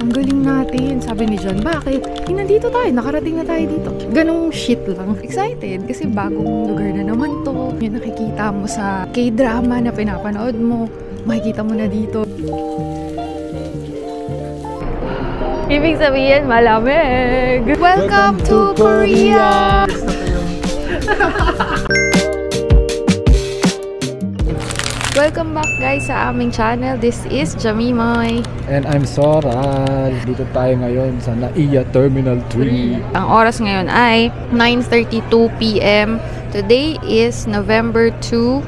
Ang galing natin. Sabi ni John, bakit? Nandito tayo, nakarating na tayo dito. Ganong shit lang. Excited kasi bagong lugar na naman to. Yung nakikita mo sa K-drama na pinapanood mo, makikita mo na dito. Ibig sabihin, malamig! Welcome to Korea! Welcome back guys sa aming channel. This is Jamimoy. And I'm Sora. Dito tayo ngayon sa NAIA Terminal 3. Ang oras ngayon ay 9:32 PM. Today is November 2.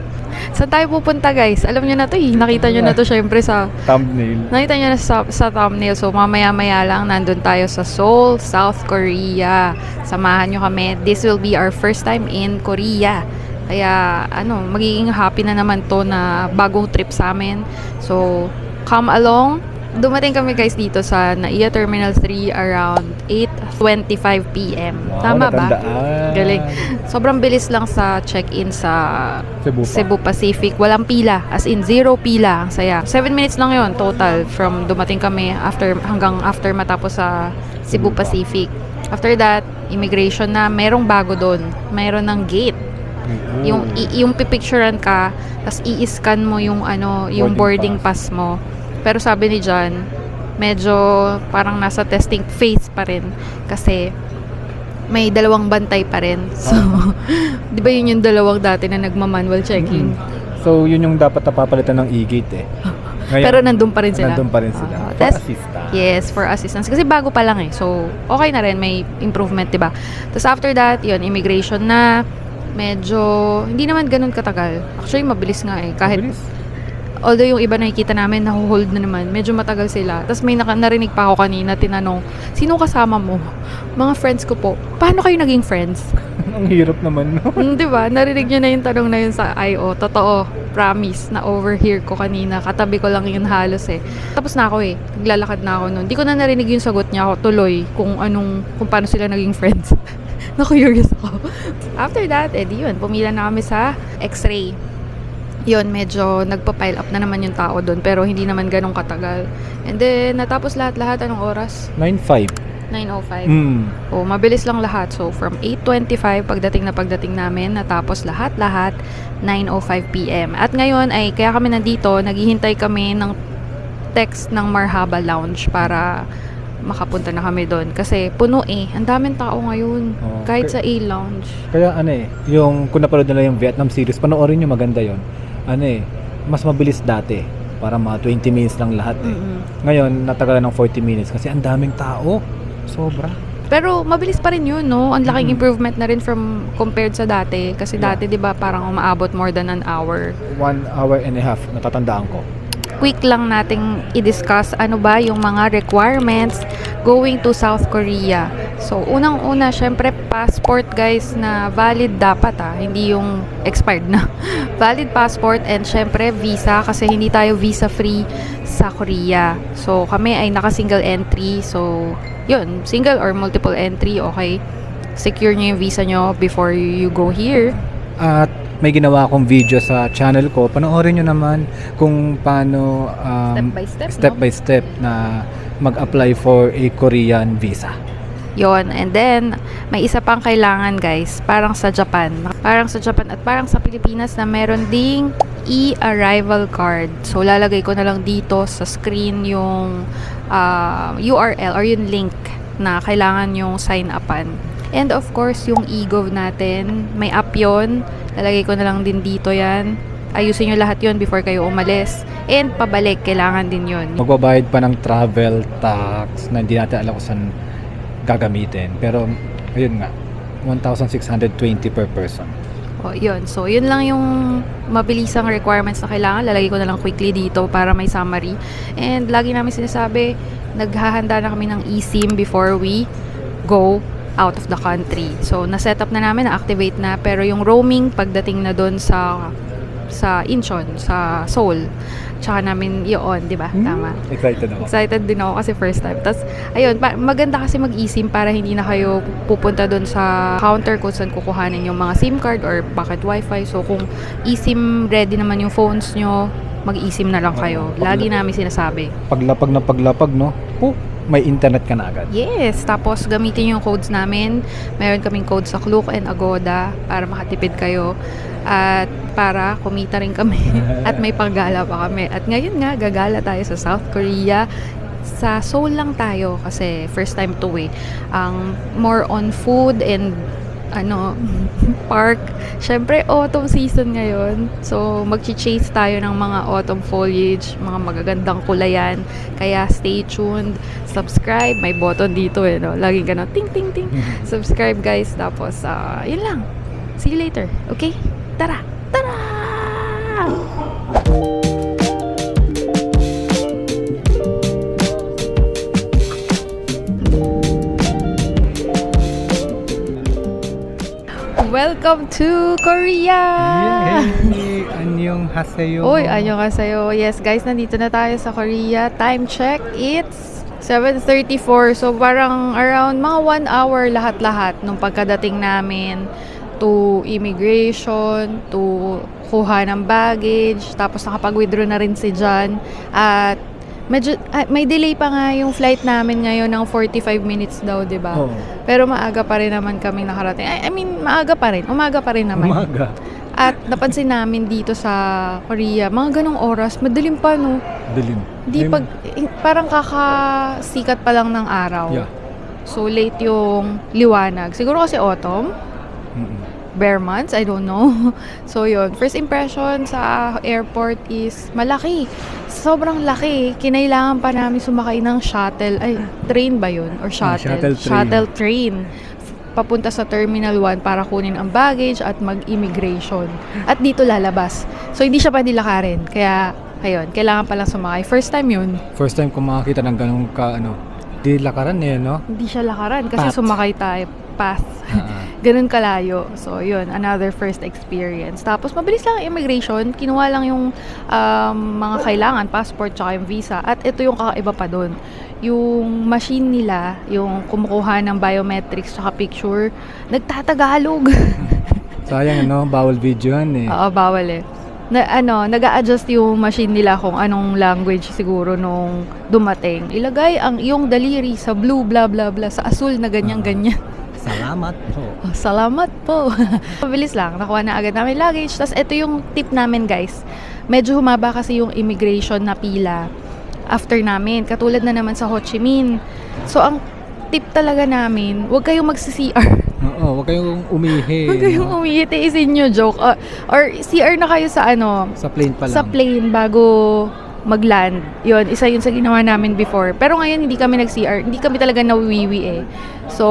Saan tayo pupunta guys? Alam nyo na to eh. Nakita nyo na to syempre sa thumbnail. Nakita nyo na sa thumbnail. So mamaya-maya lang nandun tayo sa Seoul, South Korea. Samahan nyo kami. This will be our first time in Korea. Kaya magiging happy na naman to na bagong trip sa amin. So, come along. Dumating kami guys dito sa NAIA Terminal 3 around 8:25 PM. Wow, Tama ba? natandaan. Galing. Sobrang bilis lang sa check-in sa Cebu Pacific. Walang pila. As in, 0 pila. Ang saya. 7 minutes lang yon total from dumating kami hanggang after matapos sa Cebu Pacific. After that, immigration na. Merong bago doon. Mayroon ng gate. Yung pipicturean ka, tapos i-scan mo yung boarding pass mo. Pero sabi ni John, medyo parang nasa testing phase pa rin kasi may dalawang bantay pa rin. So, di ba yun yung dalawang dati na nagma-manual checking? So, yun yung dapat napapalitan ng e-gate eh. Ngayon, pero nandun pa rin sila. Nandun pa rin sila. For assistance. Yes, for assistance. Kasi bago pa lang eh. So, okay na rin. May improvement, di ba? Tapos after that, yun, immigration na. Medyo, hindi naman ganun katagal. Actually, mabilis nga eh. Kahit, although yung iba nakikita namin, nahuhold na naman. Medyo matagal sila. Tapos may narinig pa ako kanina, tinanong, sino kasama mo? Mga friends ko po. Paano kayo naging friends? Ang hirap naman, no? Diba? Narinig nyo na yung tanong na yun sa I.O. Totoo. Promise. Na overhear ko kanina. Katabi ko lang yun halos eh. Tapos na ako eh. Naglalakad na ako nun. Di ko na narinig yung sagot niya ako tuloy kung paano sila naging friends. Na-curious ako. After that, yun, pumila na kami sa X-ray. Yun, medyo nagpa-pile up na naman yung tao doon, pero hindi naman ganun katagal. And then, natapos lahat-lahat, anong oras? 9:05. 9:05. O, mabilis lang lahat. So, from 8:25, pagdating namin, natapos lahat-lahat, 9:05 PM. At ngayon, kaya kami nandito, naghihintay kami ng text ng Marhaba Lounge para makapunta na kami doon. Kasi puno eh. Ang daming tao ngayon. Kahit sa A-Lounge. Kaya yung kung napanood nila yung Vietnam series, panoorin nyo, maganda yon. Mas mabilis dati. Para mga 20 minutes lang lahat eh. Ngayon, natagalan ng 40 minutes kasi ang daming tao. Sobra. Pero mabilis pa rin yun, no? Ang laking improvement na rin from compared sa dati. Kasi dati, di ba, parang umaabot more than an hour. 1 hour and a half, natatandaan ko. Quick lang nating i-discuss ano ba yung mga requirements going to South Korea. So, unang-una, syempre, passport guys na valid dapat hindi yung expired na. Valid passport and syempre, visa kasi hindi tayo visa-free sa Korea. So, kami ay naka-single entry. So, yun, single or multiple entry, okay. Secure nyo yung visa nyo before you go here. At may ginawa akong video sa channel ko. Panoorin nyo naman kung paano step by step na mag-apply for a Korean visa. Yon, and then may isa pang kailangan guys, parang sa Japan at parang sa Pilipinas na meron ding e-arrival card. So lalagay ko na lang dito sa screen yung URL or yung link na kailangan yung sign upan. And of course, yung e-gov natin, may app yun. Lalagay ko na lang din dito yan. Ayusin nyo lahat yun before kayo umalis. And pabalik, kailangan din yun. Magbabayad pa ng travel tax na hindi natin alam kung saan gagamitin. Pero, ayun nga, 1,620 per person. O, yun. So, yun lang yung mabilisang requirements na kailangan. Lalagay ko na lang quickly dito para may summary. And lagi namin sinasabi, naghahanda na kami ng eSIM before we go out of the country. So, na-set up na namin, na-activate na, pero yung roaming, pagdating na doon sa Incheon, sa Seoul, tsaka namin yun, di ba? Tama. Excited ako. Excited din ako kasi first time. Tapos, ayun, maganda kasi mag-eSIM para hindi na kayo pupunta doon sa counter kung saan kukuhanin yung mga SIM card or pocket wifi. So, kung eSIM ready naman yung phones nyo, mag-eSIM na lang kayo. Lagi namin sinasabi. Paglapag, no? may internet ka na agad. Yes, tapos gamitin yung codes namin. Meron kaming code sa Klook and Agoda para makatipid kayo at para kumita rin kami at may paggala pa kami. At ngayon nga, gagala tayo sa South Korea. Sa Seoul lang tayo kasi first time to ang more on food and park. Syempre, autumn season ngayon. So, mag-chase tayo ng mga autumn foliage, mga magagandang kulayan. Kaya, stay tuned. Subscribe. May button dito no? Laging gano'n. Ting, ting, ting. Subscribe, guys. Tapos, yun lang. See you later. Okay? Tara! Tara! Welcome to Korea! Yay! Annyeonghaseyo! Uy, annyeonghaseyo. Yes, guys, nandito na tayo sa Korea. Time check, it's 7:34. So, parang around mga 1 hour lahat-lahat nung pagkadating namin to immigration, to kuha ng baggage, tapos nakapag-withdraw na rin si John. At medyo, may delay pa nga yung flight namin ngayon ng 45 minutes daw, di ba? Oh. Pero maaga pa rin naman kami nakarating. I mean, maaga pa rin. Umaga pa rin naman. Umaga. At napansin namin dito sa Korea, mga ganong oras, madilim pa, no? Dilim. Parang kakasikat pa lang ng araw. Yeah. So, late yung liwanag. Siguro kasi autumn? Bare months? I don't know. So, yun. First impression sa airport is malaki. Sobrang laki. Kinailangan pa namin sumakay ng shuttle. Ay, train ba yun? Or shuttle? Shuttle train. Papunta sa Terminal 1 para kunin ang baggage at mag-immigration. At dito lalabas. So, hindi siya pwede lakarin. Kaya, ayun, kailangan palang sumakay. First time yun. First time ko makakita ng ganung di lakaran no? Hindi siya lakaran kasi Path. sumakay tayo. Path. Ganun kalayo. So, yun. Another first experience. Tapos, mabilis lang ang immigration. Kinuha lang yung mga kailangan, passport, tsaka yung visa. At ito yung kakaiba pa doon. Yung machine nila, yung kumukuha ng biometrics tsaka picture, nagtatagalog. Sayang, bawal video yan Oo, bawal nag-a-adjust yung machine nila kung anong language siguro nung dumating. Ilagay yung daliri sa blue, blah, blah, blah, sa asul na ganyan-ganyan. Salamat po. Salamat po. Mabilis lang. Nakuha na agad namin luggage. Tapos ito yung tip namin, guys. Medyo humaba kasi yung immigration na pila after namin. Katulad na naman sa Ho Chi Minh. So, ang tip talaga namin, huwag kayong magsi-CR. Oo, huwag kayong umihi. Huwag kayong umihi. Tiisin nyo, joke. Or CR na kayo sa Sa plane pa lang. Sa plane bago mag-land. Yun, isa yun sa ginawa namin before. Pero ngayon, hindi kami nag-CR. Hindi kami talaga nawiwi So,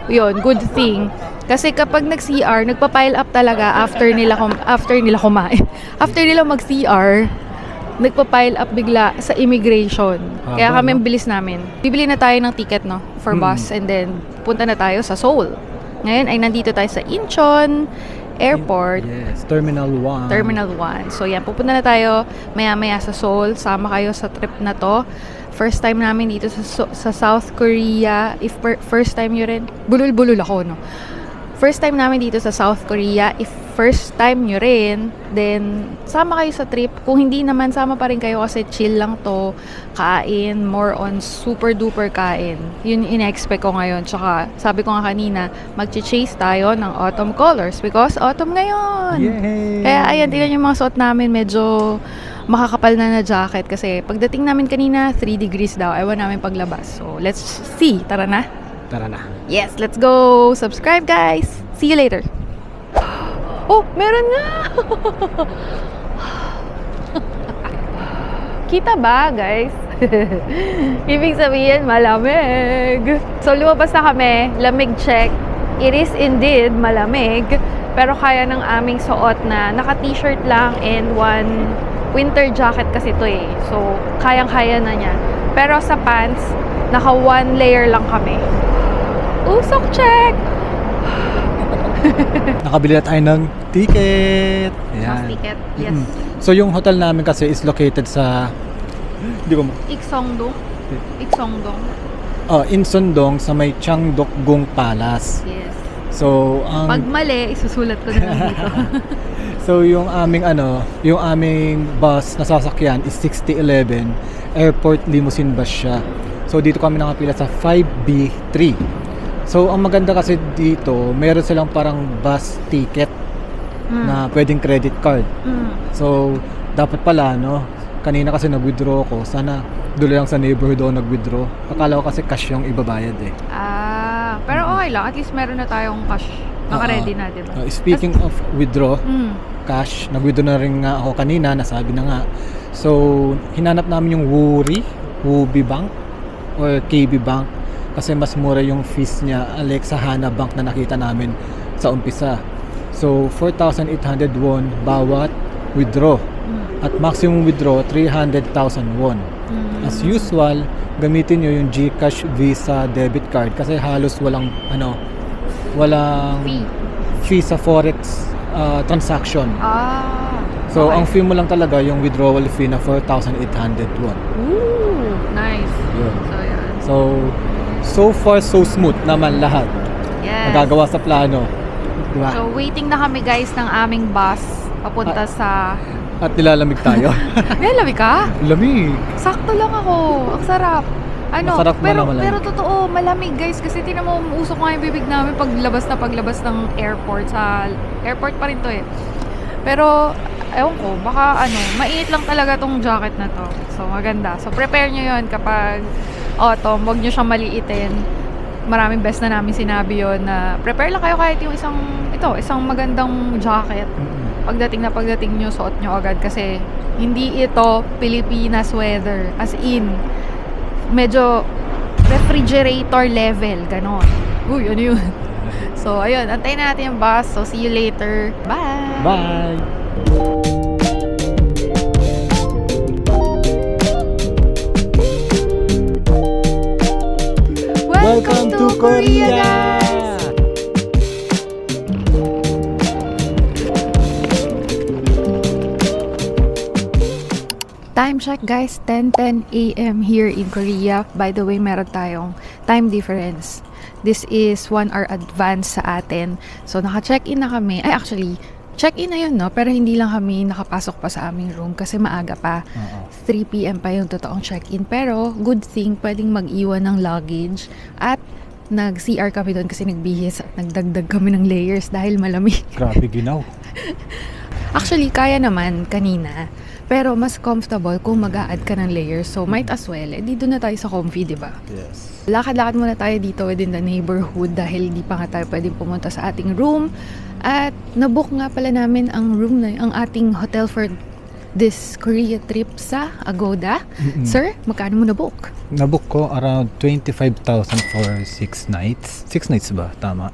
yun, good thing. Kasi kapag nag-CR, nagpa-pile up talaga after nila kumain. After nila mag-CR, nagpa-pile up bigla sa immigration. Kaya kami ang bilis namin. Bibili na tayo ng ticket, for bus. And then, punta na tayo sa Seoul. Ngayon ay nandito tayo sa Incheon Airport. Yes, Terminal 1. Terminal 1. So, yan. Pupunta na tayo maya-maya sa Seoul. Sama kayo sa trip na to. First time namin dito sa South Korea. If first time nyo rin, bulul-bulul ako, First time namin dito sa South Korea. If first time nyo rin, then sama kayo sa trip. Kung hindi naman, sama pa rin kayo kasi chill lang to. Kain, more on super duper kain. Yun ina-expect ko ngayon. Tsaka, sabi ko nga kanina, mag-chase tayo ng autumn colors because autumn ngayon. Yay! Kaya ayan, tingnan yung mga suot namin. Medyo makakapal na jacket kasi pagdating namin kanina, 3 degrees daw. Ewan namin paglabas. So, let's see. Tara na. Tara na. Yes, let's go! Subscribe, guys! See you later! Oh, meron nga! Kita ba, guys? Ibig sabihin, malamig! So, lumabas na kami. Lamig check. It is indeed malamig. Pero kaya ng aming suot na naka-t-shirt lang and one winter jacket kasi ito So, kayang-kaya na niya. Pero sa pants, naka one layer lang kami. Usok check! Nakabili na tayo ng ticket. Ayan. Ticket, yes. So yung hotel namin kasi is located sa Iksongdong. Insondong sa may Changdeokgung Palace. Yes. So Pag mali, isusulat ko na lang dito. So yung aming bus na sasakyan is 6011 Airport Limousine Bus siya. So dito kami nakapila sa 5B3. So ang maganda kasi dito, meron silang parang bus ticket na pwedeng credit card. So dapat pala, no, kanina kasi nag-withdraw ko, sana doon lang sa neighborhood ako nag-withdraw. Akala ko kasi cash yung ibabayad eh. Pero okay lang, at least meron na tayong cash. Naka-ready na, diba? Speaking of withdraw, cash, nag-withdraw na rin nga ako kanina, nasabi na nga. So, hinanap namin yung Wobi Bank or KB Bank kasi mas mura yung fees niya sa Hana Bank na nakita namin sa umpisa. So, 4,800 won bawat withdraw. At maximum withdraw, 300,000 won. As usual, gamitin nyo yung GCash Visa debit card kasi halos walang fee sa forex transaction. So okay. ang fee mo lang talaga yung withdrawal fee na 4,800 won. Ooh, nice. Yun. So yan. So far so smooth naman lahat. Yes. Nagagawa sa plano. Diba? So waiting na kami guys ng aming bus papunta sa... At nilalamig tayo. Nilalamig ka? Lamig. Sakto lang ako. Ang sarap. Masarap pero totoo, malamig guys kasi tinan mo, usok nga yung bibig namin paglabas ng airport. Sa airport pa rin to eh. Pero ewan ko, baka mainit lang talaga tong jacket na to. So maganda. So prepare nyo yun kapag autumn, wag nyo siyang maliitin. Maraming best na namin sinabi yon na prepare lang kayo kahit yung isang magandang jacket. Pagdating nyo, suot nyo agad kasi hindi ito Pilipinas weather. As in, medyo refrigerator level, ganon. Uy, ano yun? So, ayun, antayin natin yung bus. So, see you later. Bye! Bye! Welcome to Korea, guys! Time check guys, 10:10 a.m. here in Korea. By the way, meron tayong time difference. This is 1 hour advance sa atin. So, naka-check-in na kami. Ay, actually, check-in na yun, no? Pero hindi lang kami nakapasok pa sa aming room kasi maaga pa. 3 p.m. pa yung totoong check-in. Pero, good thing, pwedeng mag-iwan ng luggage. At, nag-CR kami doon kasi nagbihis at nagdagdag kami ng layers dahil malamig. Grabe, ginaw. Actually, kaya naman kanina. Pero mas comfortable kung mag-a-add ka ng layers. So, might as well. Dito na tayo sa comfy, diba? Yes. Lakad-lakad muna tayo dito within the neighborhood dahil di pa nga tayo pwedeng pumunta sa ating room. At nabook nga pala namin ang room na ang ating hotel for this Korea trip sa Agoda. Sir, magkano mo nabook? Nabook ko around 25,000 for 6 nights. 6 nights ba? Tama.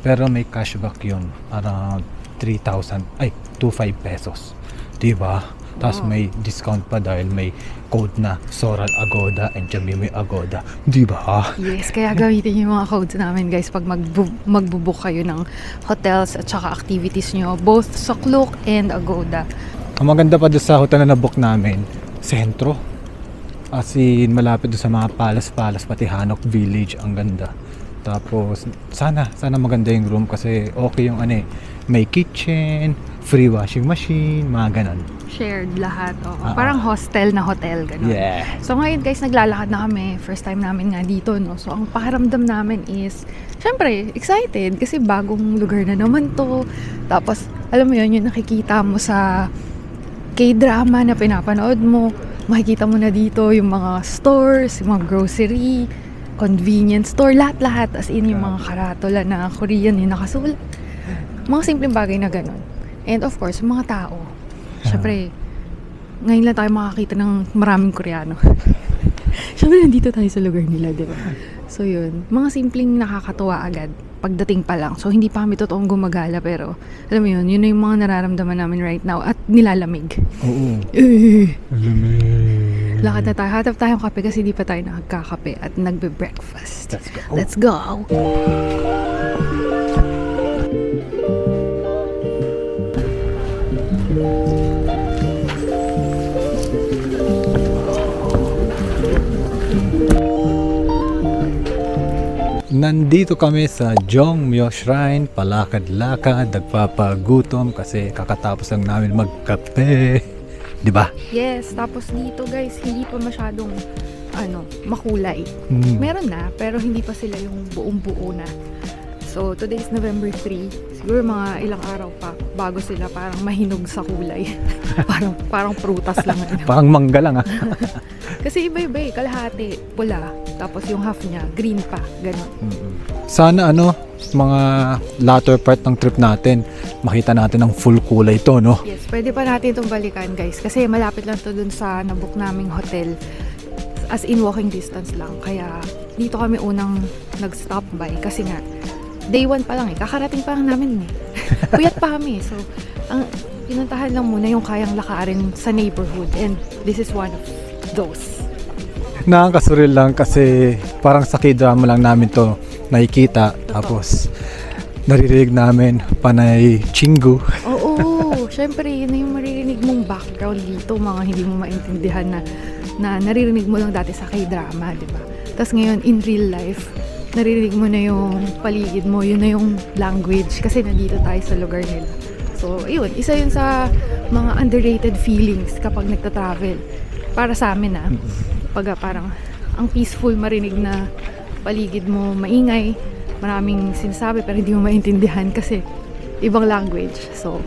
Pero may cashback yun. Around 3,000. Ay, 25 pesos. Diba? Tapos may discount pa dahil may code na Soral Agoda and Jamimi Agoda. Di ba? Yes, kaya gamitin yung mga codes namin guys pag magbubook kayo ng hotels at saka activities nyo. Both sa Klook and Agoda. Ang maganda pa doon sa hotel na nabook namin, sentro. As in, malapit doon sa mga palace, pati Hanok Village. Ang ganda. Tapos, sana maganda yung room kasi okay yung may kitchen, free washing machine, mga ganon. Shared lahat. Parang hostel na hotel, gano'n. Yeah. So ngayon guys, naglalakad na kami. First time namin nga dito, no? So ang pakiramdam namin is, syempre, excited kasi bagong lugar na naman to. Tapos, alam mo yun, yung nakikita mo sa K-drama na pinapanood mo, makikita mo na dito yung mga stores, yung mga grocery, convenience store, lahat-lahat. As in, yung mga karatula na Korean yung nakasulat. Mga simpleng bagay na gano'n. And of course, mga tao. Siyempre, ngayon lang tayo makakita ng maraming Koreano. Siyempre, nandito tayo sa lugar nila, di ba? So, yun. Mga simpleng nakakatuwa agad pagdating pa lang. So, hindi pa kami totoong gumagala, pero alam mo yun, yun na yung mga nararamdaman namin right now at nilalamig. Oo. Lamig. Lakad na tayo. Hatap tayong kape kasi hindi pa tayo nakakakape at nagbe-breakfast. Let's go! Nandito kami sa Jongmyo Shrine, palakad-lakad, nagpapagutom kasi kakatapos lang namin magkape. Di ba? Yes, tapos dito guys, hindi pa masyadong makulay. Meron na, pero hindi pa sila yung buong-buo na. So, today is November 3. Siguro mga ilang araw pa bago sila parang mahinog sa kulay. parang prutas lang. Parang mangga lang Kasi iba-iba kalahati pula, tapos yung half niya green pa, ganun. Sana mga latter part ng trip natin, makita natin ang full kulay to, no? Yes, pwede pa natin itong balikan, guys. Kasi malapit lang to dun sa nabook naming hotel. As in walking distance lang. Kaya dito kami unang nag-stop by kasi nga day 1 pa lang kakarating pa lang namin puyat pa kami, so ang pinuntahan lang muna yung kayang lakarin sa neighborhood, and this is one of those. Nakakasurreal lang kasi parang sa K-drama lang namin to nakikita. Tapos naririnig namin panay Chingu. Oo, syempre yun na yung maririnig mong background dito, mga hindi mo maintindihan na naririnig mo lang dati sa K-drama, di ba? Tapos ngayon in real life naririnig mo na yung paligid mo, yun na yung language kasi nandito tayo sa lugar nila. So, yun, isa yun sa mga underrated feelings kapag nagta-travel. Para sa amin pag parang ang peaceful marinig na paligid mo, maingay, maraming sinasabi pero hindi mo maintindihan kasi ibang language. So,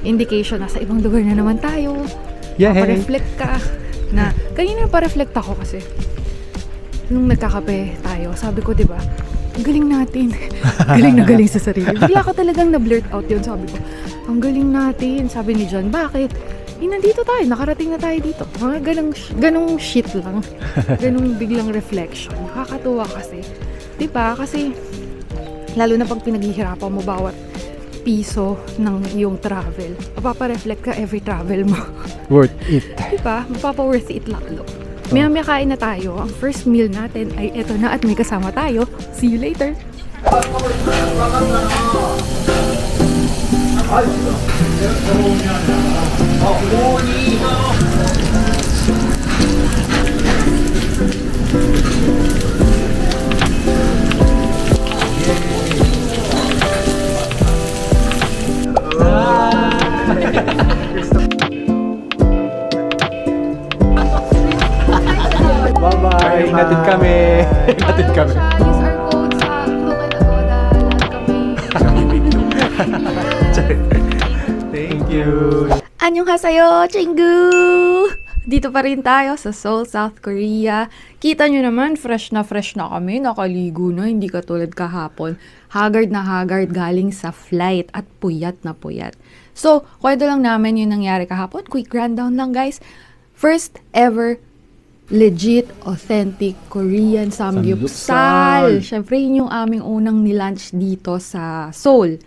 indication na sa ibang lugar na naman tayo. Pa-reflect ka na, kanina pa-reflect ako kasi nung nagkakape tayo, sabi ko, diba, ang galing natin. Galing sa sarili. Bigla ko talagang na-blurt out yun. Sabi ko, ang galing natin. Sabi ni John, bakit? Nandito tayo, nakarating na tayo dito. Mga ganong shit lang. Ganong biglang reflection. Nakakatuwa kasi. Diba? Kasi, lalo na pag pinaghihirapan mo bawat piso ng iyong travel, mapapa-reflect ka every travel mo. Worth it. Diba? Mapapa-worth it lalo. Maya kain na tayo. Ang first meal natin ay eto na at may kasama tayo. See you later! Bye-bye! Ingatid kami! Ingatid kami! Use our code sa Local Agoda. Thank you! Annyeonghaseyo, Chingu! Dito pa rin tayo sa Seoul, South Korea. Kita nyo naman, fresh na kami. Nakaligo na, hindi katulad kahapon. Haggard na haggard galing sa flight at puyat na puyat. So, kwento lang namin yung nangyari kahapon. Quick rundown lang, guys. First ever legit, authentic Korean samgyeopsal. Siyempre, yun yung aming unang nilunch dito sa Seoul.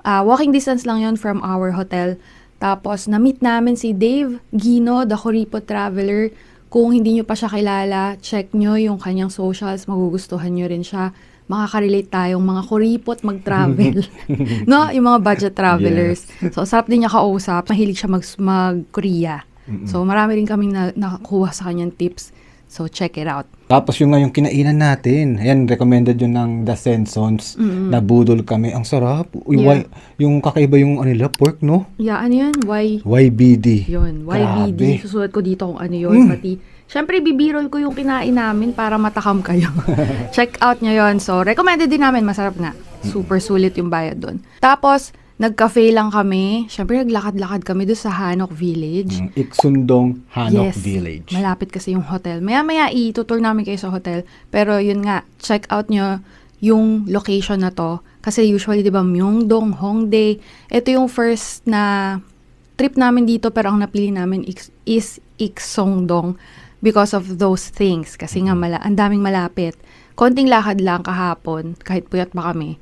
Walking distance lang yun from our hotel. Tapos, na-meet namin si Dave Gino, the Kuripot Traveler. Kung hindi nyo pa siya kilala, check nyo yung kanyang socials. Magugustuhan nyo rin siya. Makaka-relate tayong mga kuripot mag-travel. No? Yung mga budget travelers. Yes. So, sarap din niya kausap. Mahilig siya mag-Korea. So, marami rin kaming nakakuha sa kanyang tips. So, check it out. Tapos yung kinainan natin. Ayan, recommended yun ng The Sensons. Na budol kami. Ang sarap. Yung kakaiba yung pork, no? Yeah, ano yun? YBD. Yun, YBD. Susulat ko dito kung ano yun. Pati, syempre, bibirol ko yung kinain namin para matakam kayo. Check out nyo yun. So, recommended din namin. Masarap nga. Super sulit yung bayad doon. Tapos, nag-cafe lang kami. Siyempre, naglakad-lakad kami doon sa Hanok Village. Iksundong Hanok Village. Malapit kasi yung hotel. Maya-maya, itutur namin kayo sa hotel. Pero yun nga, check out nyo yung location na to. Kasi usually, di ba, Myeongdong, Hongdae. Ito yung first na trip namin dito, pero ang napili namin is Iksongdong because of those things. Kasi nga, ang daming malapit. Konting lakad lang kahapon, kahit puyat pa kami.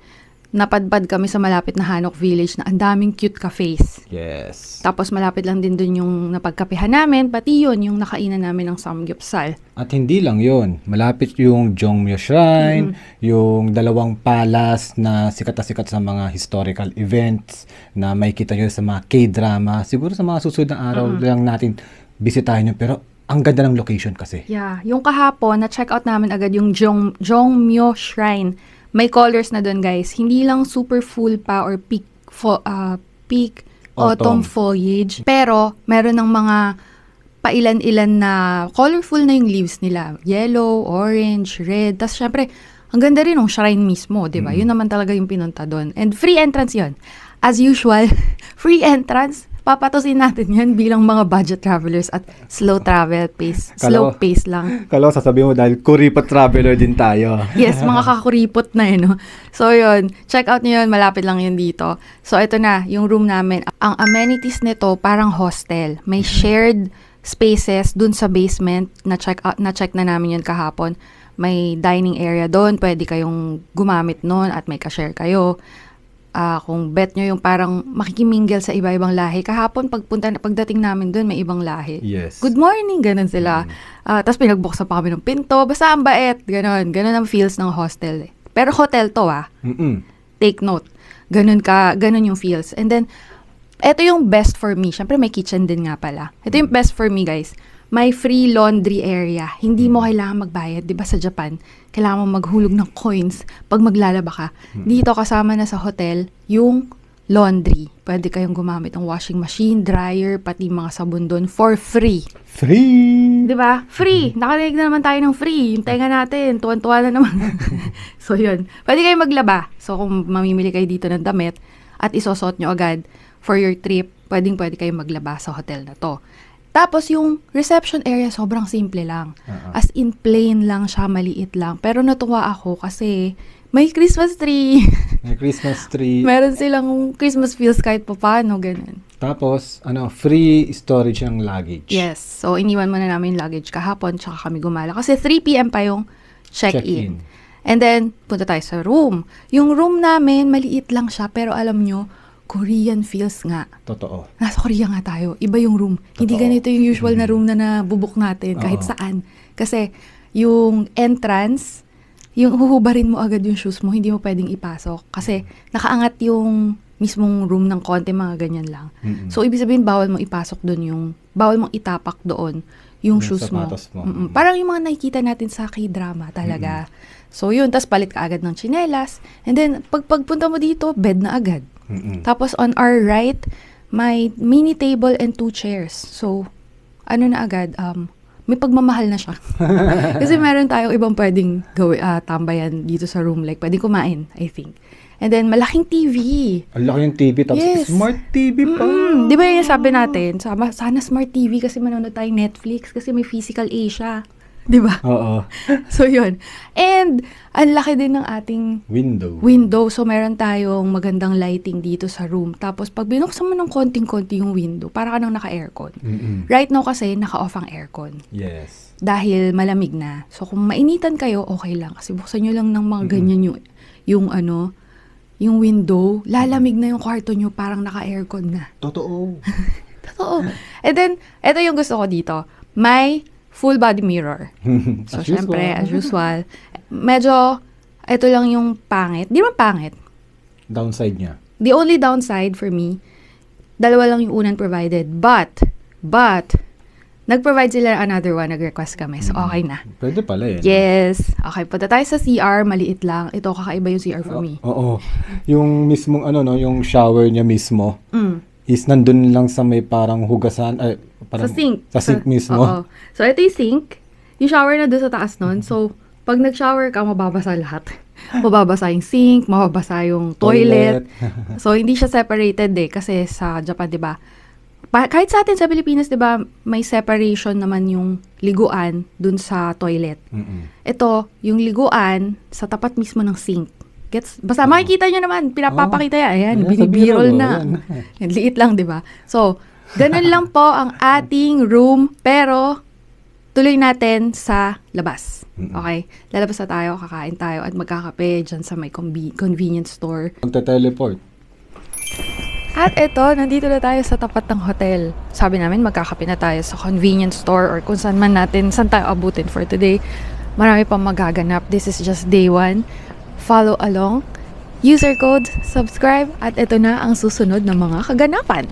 Napadpad kami sa malapit na Hanok Village na ang daming cute cafes. Yes. Tapos malapit lang din dun yung napagkapihan namin, pati yun yung nakainan namin ng samgyeopsal. At hindi lang yun. Malapit yung Jongmyo Shrine, yung dalawang palace na sikat sa mga historical events na makikita nyo sa mga K-drama. Siguro sa mga susunod na araw lang natin bisitahin nyo. Pero ang ganda ng location kasi. Yeah. Yung kahapon, na-check out namin agad yung Jongmyo Shrine. May colors na doon, guys. Hindi lang super full pa or peak autumn foliage. Pero, meron ng mga pailan-ilan na colorful na yung leaves nila. Yellow, orange, red. Tapos syempre, ang ganda rin ng shrine mismo, di ba? Yun naman talaga yung pinunta doon. And free entrance yun. As usual, free entrance. Papatusin natin yan bilang mga budget travelers at slow travel pace. Slow pace lang. Kala ko sasabihin mo dahil kuripot traveler din tayo. Yes, mga kakuripot na no? So yun, check out nyo yun, malapit lang yun dito. So ito na, yung room namin. Ang amenities nito parang hostel. May shared spaces dun sa basement. Na-check na namin yun kahapon. May dining area doon, pwede kayong gumamit nun at may ka-share kayo. Kung bet nyo yung parang makikimingle sa iba-ibang lahi. Kahapon, pagdating namin doon, may ibang lahi. Yes. Good morning, ganun sila. Tapos pinagbuksan pa kami ng pinto. Basta ang bait, ganun. Ganun ang feels ng hostel. Pero hotel to Take note. Ganun yung feels. And then, eto yung best for me. Siyempre, may kitchen din nga pala. Ito yung best for me, guys. May free laundry area. Hindi mo kailangan magbayad. Diba sa Japan, kailangan mo maghulog ng coins pag maglalaba ka. Dito kasama na sa hotel yung laundry. Pwede kayong gumamit ng washing machine, dryer, pati mga sabon doon for free. Free! Diba? Free! Nakarinig na naman tayo ng free. Yung tenga natin, tuwan-tuwa na naman. So yun. Pwede kayong maglaba. So kung mamimili kayo dito ng damit at isosot nyo agad for your trip, pwede kayong maglaba sa hotel na to. Tapos yung reception area, sobrang simple lang. As in plain lang siya, maliit lang. Pero natuwa ako kasi may Christmas tree. May Christmas tree. Meron silang Christmas feels kahit paano, ganun. Tapos, free storage ng luggage. Yes. So, iniwan muna namin yung luggage kahapon, tsaka kami gumala. Kasi 3 p.m. pa yung check-in. And then, punta tayo sa room. Yung room namin, maliit lang siya, pero alam nyo, Korean feels nga. Totoo. Nasa Korea nga tayo. Iba yung room. Totoo. Hindi ganito yung usual na room na nabubuk natin kahit saan. Kasi yung entrance, yung huhubarin mo agad yung shoes mo, hindi mo pwedeng ipasok. Kasi nakaangat yung mismong room ng konti, mga ganyan lang. So, ibig sabihin, bawal mong ipasok doon bawal mong itapak doon yung shoes mo. Parang yung mga nakikita natin sa K-drama talaga. So, yun. Tas palit ka agad ng tsinelas. And then, pagpunta mo dito, bed na agad. Tapos on our right, may mini table and 2 chairs. So, ano na agad, may pagmamahal na siya. Kasi meron tayong ibang pwedeng tambayan dito sa room. Like, pwedeng kumain, I think. And then, malaking TV. Ang laki yung TV, tapos smart TV pa. Di ba yung sabi natin, sana smart TV kasi manonood tayong Netflix kasi may physical Asia. Di ba? Oo. So, yun. And, ang laki din ng ating window. So, meron tayong magandang lighting dito sa room. Tapos, pag binuksan mo ng konting-konti yung window, para ka nang naka-aircon. Right now kasi, naka-off ang aircon. Yes. Dahil malamig na. So, kung mainitan kayo, okay lang. Kasi buksan nyo lang ng mga ganyan yung window, lalamig na yung kwarto nyo, parang naka-aircon na. Totoo. Totoo. And then, ito yung gusto ko dito. May full body mirror. So, syempre, as usual. Medyo, ito lang yung pangit. Di naman pangit. Downside niya. The only downside for me, dalawa lang yung unang provided. But, nag-provide sila another one, nag-request kami. So, okay na. Pwede pala yun. Yes. Okay, punta tayo sa CR, maliit lang. Ito, kakaiba yung CR for me. Oo. Yung mismong, yung shower niya mismo, is nandun lang sa may parang hugasan, parang, sa sink. Sa sink mismo. Oo. So, ito yung sink. Yung shower na doon sa taas nun. So, pag nag-shower ka, mababasa lahat. Mababasa yung sink, mababasa yung toilet. So, hindi siya separated kasi sa Japan, di ba? Kahit sa atin sa Pilipinas, di ba, may separation naman yung liguan dun sa toilet. Ito, yung liguan sa tapat mismo ng sink. Basta makikita nyo naman, pinapapakita yan. Ayan, binibirol na. Yan, liit lang, di ba? So, ganun lang po ang ating room, pero tuloy natin sa labas. Okay? Lalabas na tayo, kakain tayo, at magkakape dyan sa may convenience store. Magte-teleport. At eto, nandito na tayo sa tapat ng hotel. Sabi namin, magkakape na tayo sa convenience store or kung saan tayo abutin for today. Marami pang magaganap. This is just day 1. Follow along, user code, subscribe, at ito na ang susunod na mga kaganapan.